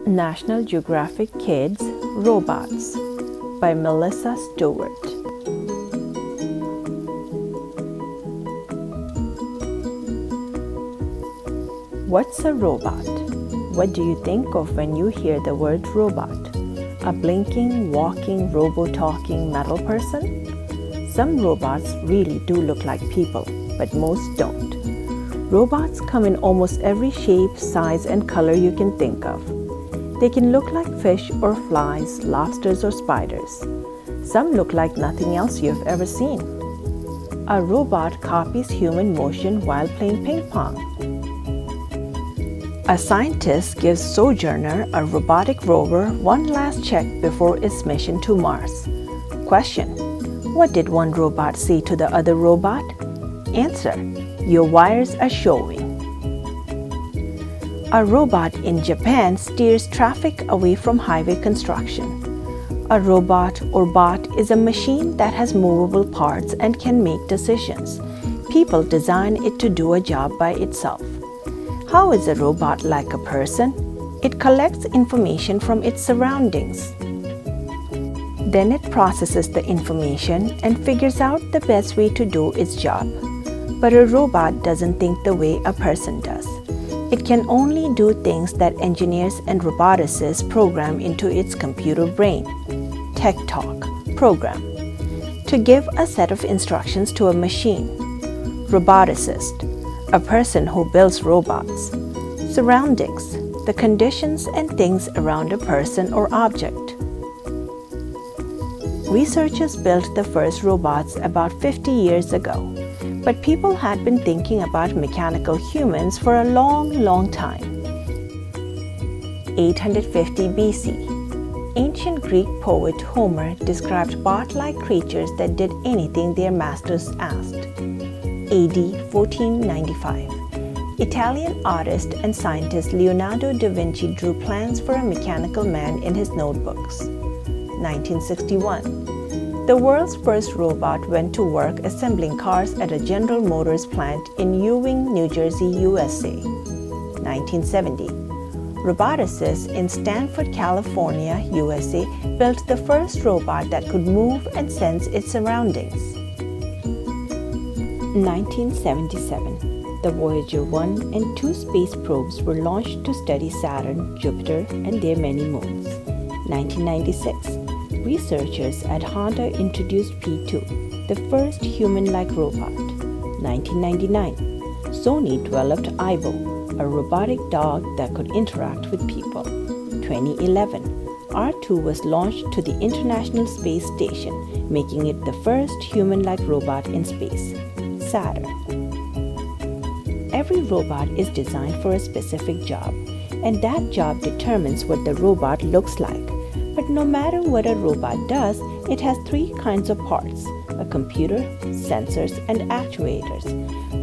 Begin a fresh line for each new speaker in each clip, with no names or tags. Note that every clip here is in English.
National Geographic Kids Robots by Melissa Stewart. What's a robot? What do you think of when you hear the word robot? A blinking, walking, robo-talking metal person? Some robots really do look like people, but most don't. Robots come in almost every shape, size, and color you can think of. They can look like fish or flies, lobsters or spiders. Some look like nothing else you've ever seen. A robot copies human motion while playing ping pong. A scientist gives Sojourner, a robotic rover, one last check before its mission to Mars. Question: what did one robot say to the other robot? Answer: your wires are showing. A robot in Japan steers traffic away from highway construction. A robot or bot is a machine that has movable parts and can make decisions. People design it to do a job by itself. How is a robot like a person? It collects information from its surroundings. Then it processes the information and figures out the best way to do its job. But a robot doesn't think the way a person does. It can only do things that engineers and roboticists program into its computer brain. Tech talk, program. To give a set of instructions to a machine. Roboticist, a person who builds robots. Surroundings, the conditions and things around a person or object. Researchers built the first robots about 50 years ago. But people had been thinking about mechanical humans for a long time. 850 BC, ancient Greek poet Homer described bot-like creatures that did anything their masters asked. AD 1495, Italian artist and scientist Leonardo da Vinci drew plans for a mechanical man in his notebooks. 1961, the world's first robot went to work assembling cars at a General Motors plant in Ewing, New Jersey, USA. 1970. Roboticists in Stanford, California, USA built the first robot that could move and sense its surroundings. 1977. The Voyager 1 and 2 space probes were launched to study Saturn, Jupiter, and their many moons. 1996. Researchers at Honda introduced P2, the first human-like robot. 1999, Sony developed Aibo, a robotic dog that could interact with people. 2011, R2 was launched to the International Space Station, making it the first human-like robot in space. Saturn. Every robot is designed for a specific job, and that job determines what the robot looks like. But no matter what a robot does, it has three kinds of parts: a computer, sensors, and actuators.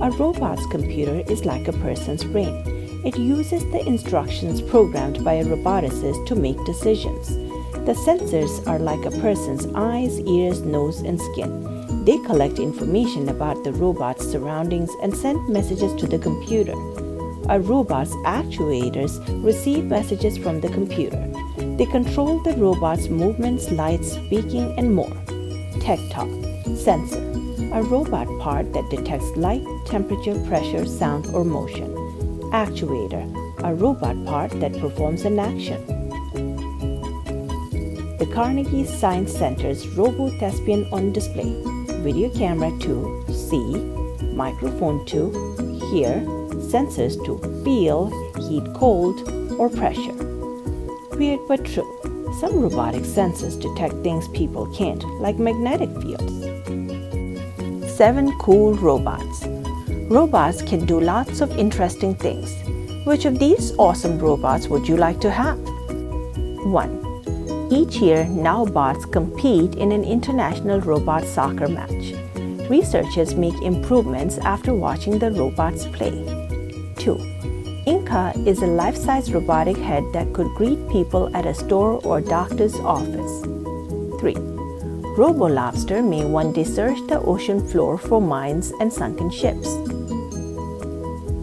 A robot's computer is like a person's brain. It uses the instructions programmed by a roboticist to make decisions. The sensors are like a person's eyes, ears, nose, and skin. They collect information about the robot's surroundings and send messages to the computer. A robot's actuators receive messages from the computer. They control the robot's movements, lights, speaking, and more. Tech talk, sensor, a robot part that detects light, temperature, pressure, sound, or motion. Actuator, a robot part that performs an action. The Carnegie Science Center's Robo-Thespian on display. Video camera to see, microphone to hear, sensors to feel, heat, cold, or pressure. Weird but true. Some robotic sensors detect things people can't, like magnetic fields. 7 cool robots. Robots can do lots of interesting things. Which of these awesome robots would you like to have? 1. Each year, now bots compete in an international robot soccer match. Researchers make improvements after watching the robots play. 2. Inca is a life-size robotic head that could greet people at a store or doctor's office. 3. Robo-lobster may one day search the ocean floor for mines and sunken ships.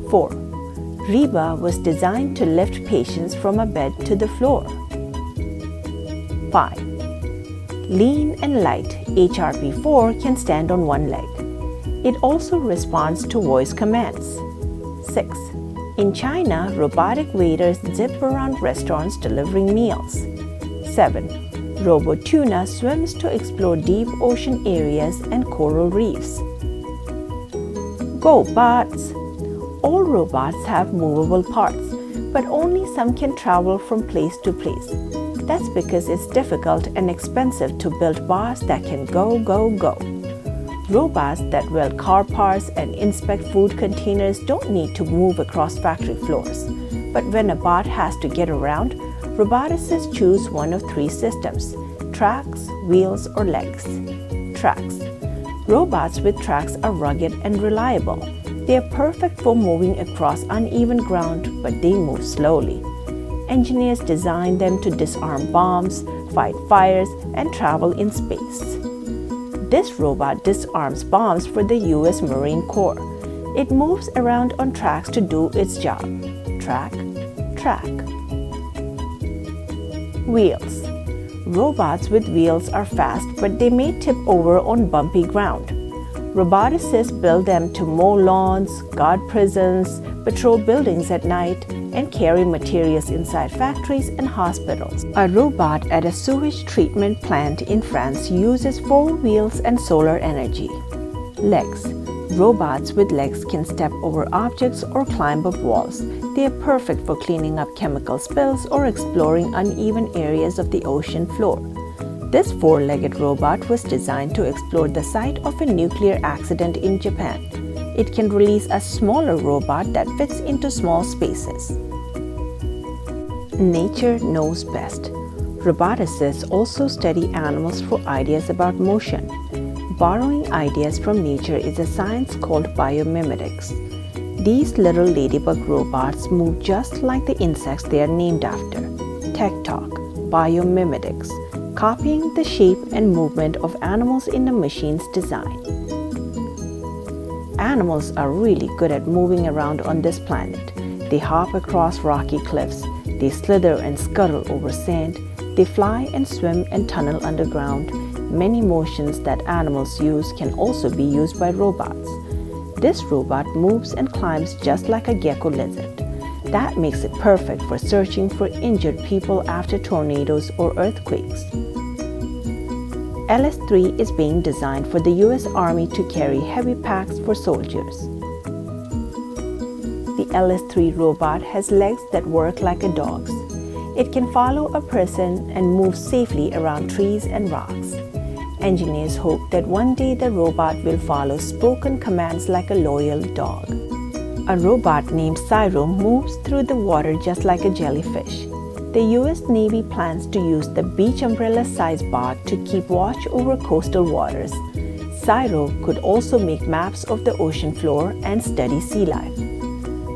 4. Reba was designed to lift patients from a bed to the floor. 5. Lean and light, HRP4 can stand on one leg. It also responds to voice commands. 6. In China, robotic waiters zip around restaurants delivering meals. 7. Robo-tuna swims to explore deep ocean areas and coral reefs. Go, bots! All robots have movable parts, but only some can travel from place to place. That's because it's difficult and expensive to build bots that can go. Robots that weld car parts and inspect food containers don't need to move across factory floors. But when a bot has to get around, roboticists choose one of three systems: tracks, wheels, or legs. Tracks. Robots with tracks are rugged and reliable. They are perfect for moving across uneven ground, but they move slowly. Engineers designed them to disarm bombs, fight fires, and travel in space. This robot disarms bombs for the US Marine Corps. It moves around on tracks to do its job. Track, track. Wheels. Robots with wheels are fast, but they may tip over on bumpy ground. Roboticists build them to mow lawns, guard prisons, patrol buildings at night, and carry materials inside factories and hospitals. A robot at a sewage treatment plant in France uses 4 wheels and solar energy. Legs. Robots with legs can step over objects or climb up walls. They are perfect for cleaning up chemical spills or exploring uneven areas of the ocean floor. This 4-legged robot was designed to explore the site of a nuclear accident in Japan. It can release a smaller robot that fits into small spaces. Nature knows best. Roboticists also study animals for ideas about motion. Borrowing ideas from nature is a science called biomimetics. These little ladybug robots move just like the insects they are named after. Tech Talk, biomimetics, copying the shape and movement of animals in a machine's design. Animals are really good at moving around on this planet. They hop across rocky cliffs. They slither and scuttle over sand. They fly and swim and tunnel underground. Many motions that animals use can also be used by robots. This robot moves and climbs just like a gecko lizard. That makes it perfect for searching for injured people after tornadoes or earthquakes. LS-3 is being designed for the US Army to carry heavy packs for soldiers. The LS-3 robot has legs that work like a dog's. It can follow a person and move safely around trees and rocks. Engineers hope that one day the robot will follow spoken commands like a loyal dog. A robot named Cyro moves through the water just like a jellyfish. The US Navy plans to use the beach umbrella-sized bot to keep watch over coastal waters. Cyro could also make maps of the ocean floor and study sea life.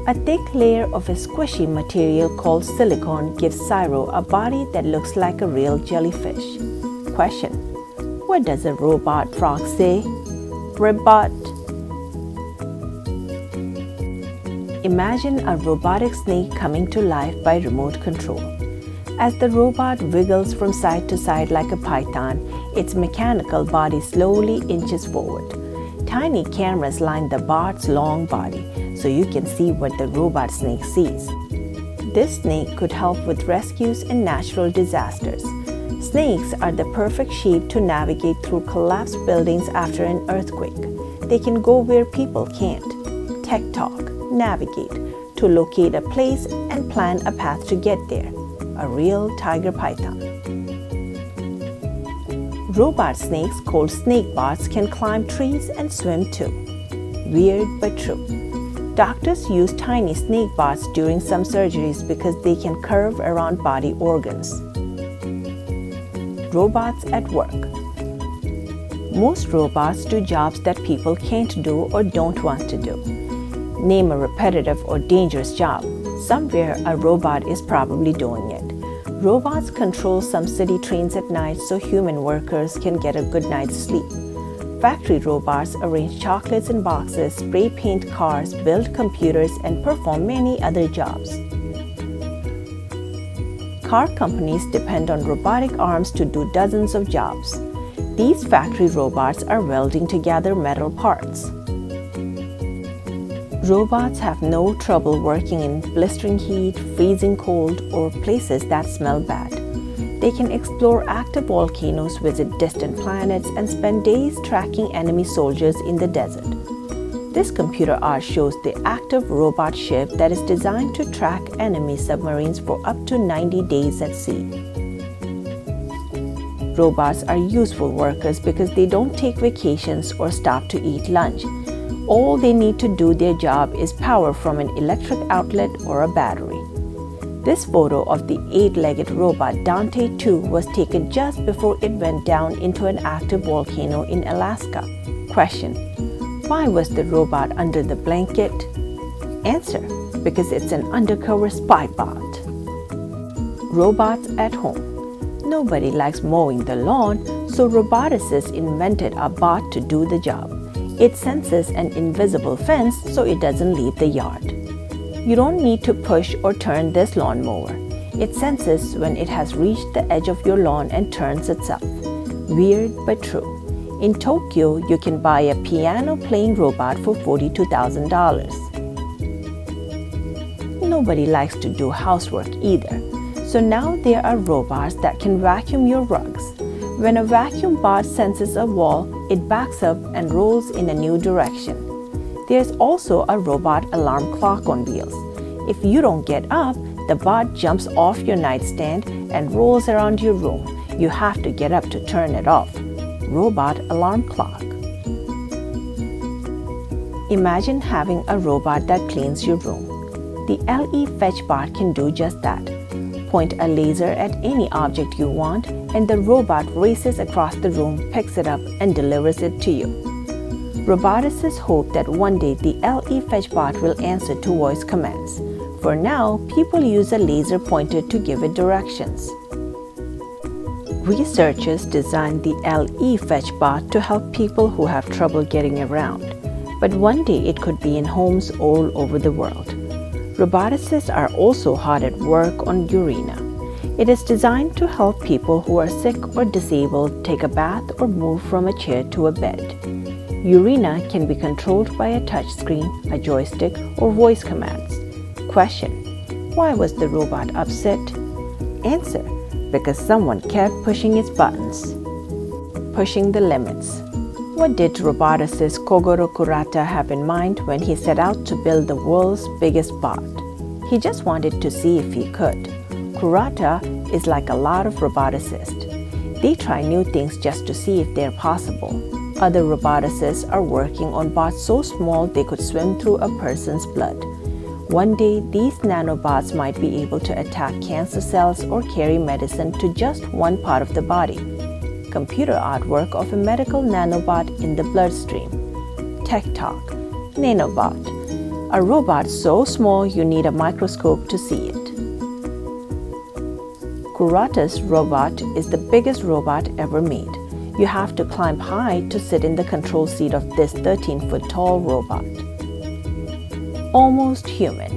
A thick layer of a squishy material called silicone gives Cyro a body that looks like a real jellyfish. Question: what does a robot frog say? Robot. Imagine a robotic snake coming to life by remote control. As the robot wiggles from side to side like a python, its mechanical body slowly inches forward. Tiny cameras line the bot's long body so you can see what the robot snake sees. This snake could help with rescues in natural disasters. Snakes are the perfect shape to navigate through collapsed buildings after an earthquake. They can go where people can't. Tech Talk, navigate, to locate a place and plan a path to get there. A real tiger python. Robot snakes called snake bots can climb trees and swim too. Weird but true. Doctors use tiny snake bots during some surgeries because they can curve around body organs. Robots at work. Most robots do jobs that people can't do or don't want to do. Name a repetitive or dangerous job. Somewhere a robot is probably doing it. Robots control some city trains at night so human workers can get a good night's sleep. Factory robots arrange chocolates in boxes, spray paint cars, build computers, and perform many other jobs. Car companies depend on robotic arms to do dozens of jobs. These factory robots are welding together metal parts. Robots have no trouble working in blistering heat, freezing cold, or places that smell bad. They can explore active volcanoes, visit distant planets, and spend days tracking enemy soldiers in the desert. This computer art shows the active robot ship that is designed to track enemy submarines for up to 90 days at sea. Robots are useful workers because they don't take vacations or stop to eat lunch. All they need to do their job is power from an electric outlet or a battery. This photo of the 8-legged robot Dante 2 was taken just before it went down into an active volcano in Alaska. Question: why was the robot under the blanket? Answer: because it's an undercover spy bot. Robots at home. Nobody likes mowing the lawn, so roboticists invented a bot to do the job. It senses an invisible fence so it doesn't leave the yard. You don't need to push or turn this lawnmower. It senses when it has reached the edge of your lawn and turns itself. Weird but true. In Tokyo, you can buy a piano-playing robot for $42,000. Nobody likes to do housework either, so now there are robots that can vacuum your rugs. When a vacuum bot senses a wall, it backs up and rolls in a new direction. There's also a robot alarm clock on wheels. If you don't get up, the bot jumps off your nightstand and rolls around your room. You have to get up to turn it off. Robot alarm clock. Imagine having a robot that cleans your room. The LE Fetch bot can do just that. Point a laser at any object you want, and the robot races across the room, picks it up, and delivers it to you. Roboticists hope that one day the LE Fetch bot will answer to voice commands. For now, people use a laser pointer to give it directions. Researchers designed the LE Fetch bot to help people who have trouble getting around, but one day it could be in homes all over the world. Roboticists are also hard at work on Urina. It is designed to help people who are sick or disabled take a bath or move from a chair to a bed. Urina can be controlled by a touchscreen, a joystick, or voice commands. Question: why was the robot upset? Answer: because someone kept pushing its buttons. Pushing the limits. What did roboticist Kogoro Kurata have in mind when he set out to build the world's biggest bot? He just wanted to see if he could. Kurata is like a lot of roboticists. They try new things just to see if they're possible. Other roboticists are working on bots so small they could swim through a person's blood. One day, these nanobots might be able to attack cancer cells or carry medicine to just one part of the body. Computer artwork of a medical nanobot in the bloodstream. Tech Talk. Nanobot. A robot so small you need a microscope to see it. Kurata's robot is the biggest robot ever made. You have to climb high to sit in the control seat of this 13-foot tall robot. Almost human.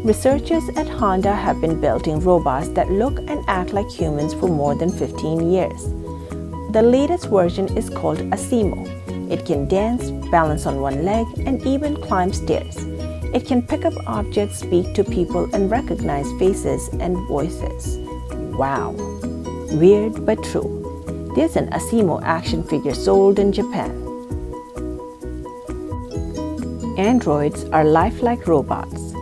Researchers at Honda have been building robots that look and act like humans for more than 15 years. The latest version is called Asimo. It can dance, balance on one leg, and even climb stairs. It can pick up objects, speak to people, and recognize faces and voices. Wow! Weird but true. There's an Asimo action figure sold in Japan. Androids are lifelike robots.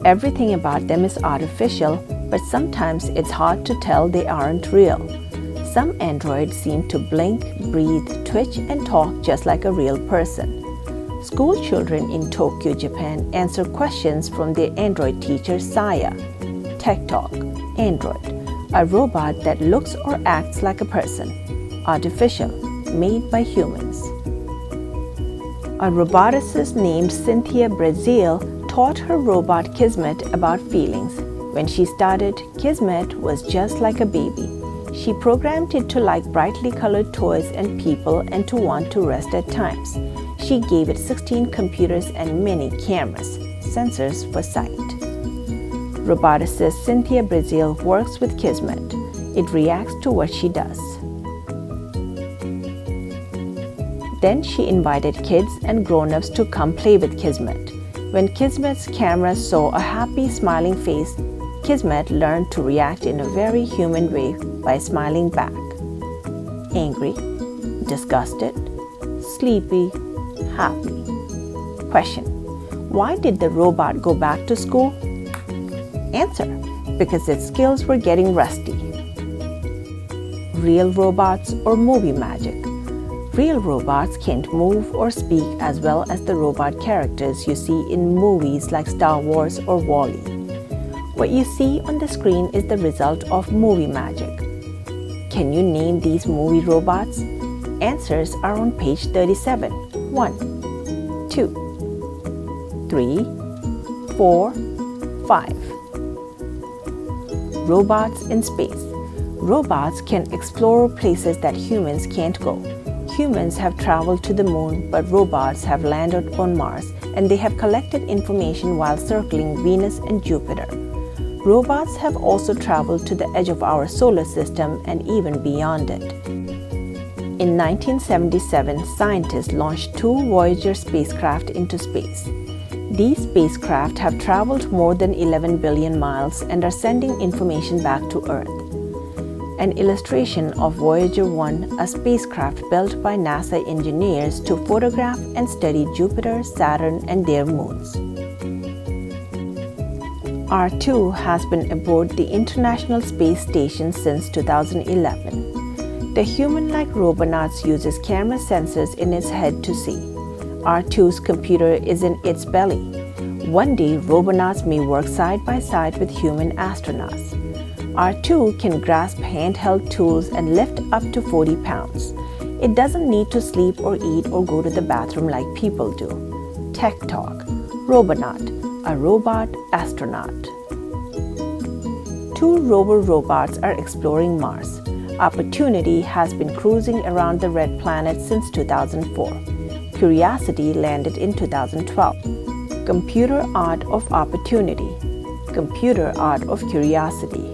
Everything about them is artificial, but sometimes it's hard to tell they aren't real. Some androids seem to blink, breathe, twitch, and talk just like a real person. School children in Tokyo, Japan answer questions from their android teacher Saya. Tech Talk. Android. A robot that looks or acts like a person. Artificial. Made by humans. A roboticist named Cynthia Brazil taught her robot Kismet about feelings. When she started, Kismet was just like a baby. She programmed it to like brightly colored toys and people and to want to rest at times. She gave it 16 computers and many cameras, sensors for sight. Roboticist Cynthia Brazil works with Kismet. It reacts to what she does. Then she invited kids and grown-ups to come play with Kismet. When Kismet's camera saw a happy, smiling face, Kismet learned to react in a very human way by smiling back. Angry, disgusted, sleepy, happy. Question: why did the robot go back to school? Answer: because its skills were getting rusty. Real robots or movie magic? Real robots can't move or speak as well as the robot characters you see in movies like Star Wars or WALL-E. What you see on the screen is the result of movie magic. Can you name these movie robots? Answers are on page 37. 1, 2, 3, 4, 5. Robots in space. Robots can explore places that humans can't go. Humans have traveled to the moon, but robots have landed on Mars, and they have collected information while circling Venus and Jupiter. Robots have also traveled to the edge of our solar system and even beyond it. In 1977, scientists launched 2 Voyager spacecraft into space. These spacecraft have traveled more than 11 billion miles and are sending information back to Earth. An illustration of Voyager 1, a spacecraft built by NASA engineers to photograph and study Jupiter, Saturn, and their moons. R2 has been aboard the International Space Station since 2011. The human-like Robonaut uses camera sensors in its head to see. R2's computer is in its belly. One day, Robonauts may work side by side with human astronauts. R2 can grasp handheld tools and lift up to 40 pounds. It doesn't need to sleep or eat or go to the bathroom like people do. Tech Talk. Robonaut, a robot astronaut. 2 robo-robots are exploring Mars. Opportunity has been cruising around the red planet since 2004. Curiosity landed in 2012. Computer Art of Opportunity. Computer Art of Curiosity.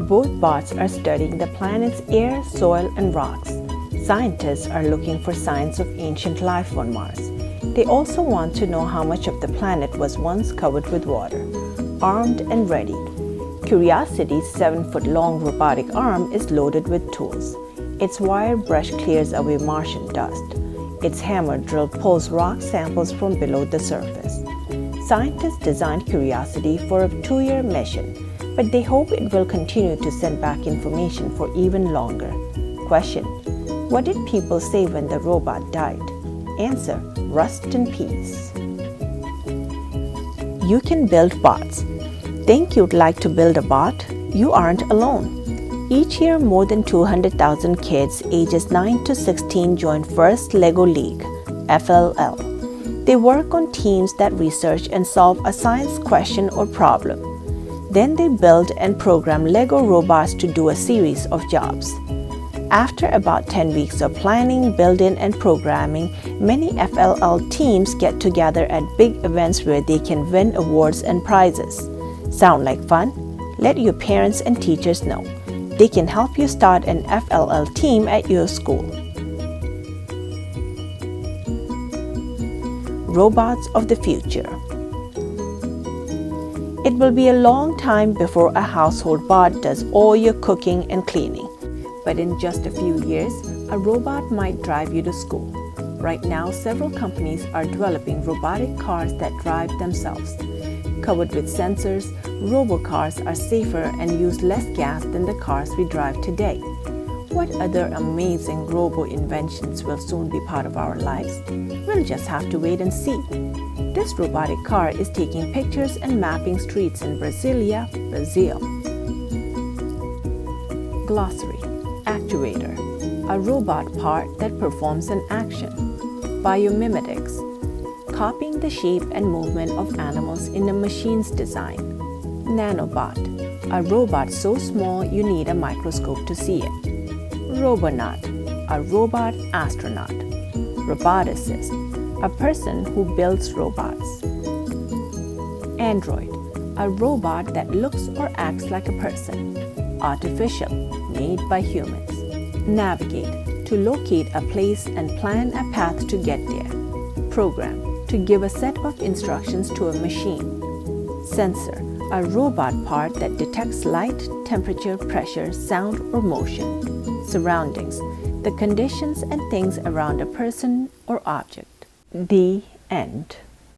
Both bots are studying the planet's air, soil, and rocks. Scientists are looking for signs of ancient life on Mars. They also want to know how much of the planet was once covered with water. Armed and ready. Curiosity's 7-foot-long robotic arm is loaded with tools. Its wire brush clears away Martian dust. Its hammer drill pulls rock samples from below the surface. Scientists designed Curiosity for a 2-year mission, but they hope it will continue to send back information for even longer. Question: what did people say when the robot died? Answer: rust in peace. You can build bots. Think you'd like to build a bot? You aren't alone. Each year, more than 200,000 kids ages 9 to 16 join First Lego League, FLL. They work on teams that research and solve a science question or problem. Then they build and program Lego robots to do a series of jobs. After about 10 weeks of planning, building, and programming, many FLL teams get together at big events where they can win awards and prizes. Sound like fun? Let your parents and teachers know. They can help you start an FLL team at your school. Robots of the future. It will be a long time before a household bot does all your cooking and cleaning. But in just a few years, a robot might drive you to school. Right now, several companies are developing robotic cars that drive themselves. Covered with sensors, robocars are safer and use less gas than the cars we drive today. What other amazing robo-inventions will soon be part of our lives? We'll just have to wait and see. This robotic car is taking pictures and mapping streets in Brasilia, Brazil. Glossary. Actuator. A robot part that performs an action. Biomimicry. Copying the shape and movement of animals in a machine's design. Nanobot. a robot so small you need a microscope to see it. Robonaut, a robot astronaut. Roboticist, a person who builds robots. Android, a robot that looks or acts like a person. Artificial, made by humans. Navigate, to locate a place and plan a path to get there. Program, to give a set of instructions to a machine. Sensor, a robot part that detects light, temperature, pressure, sound, or motion. Surroundings, the conditions and things around a person or object. The end.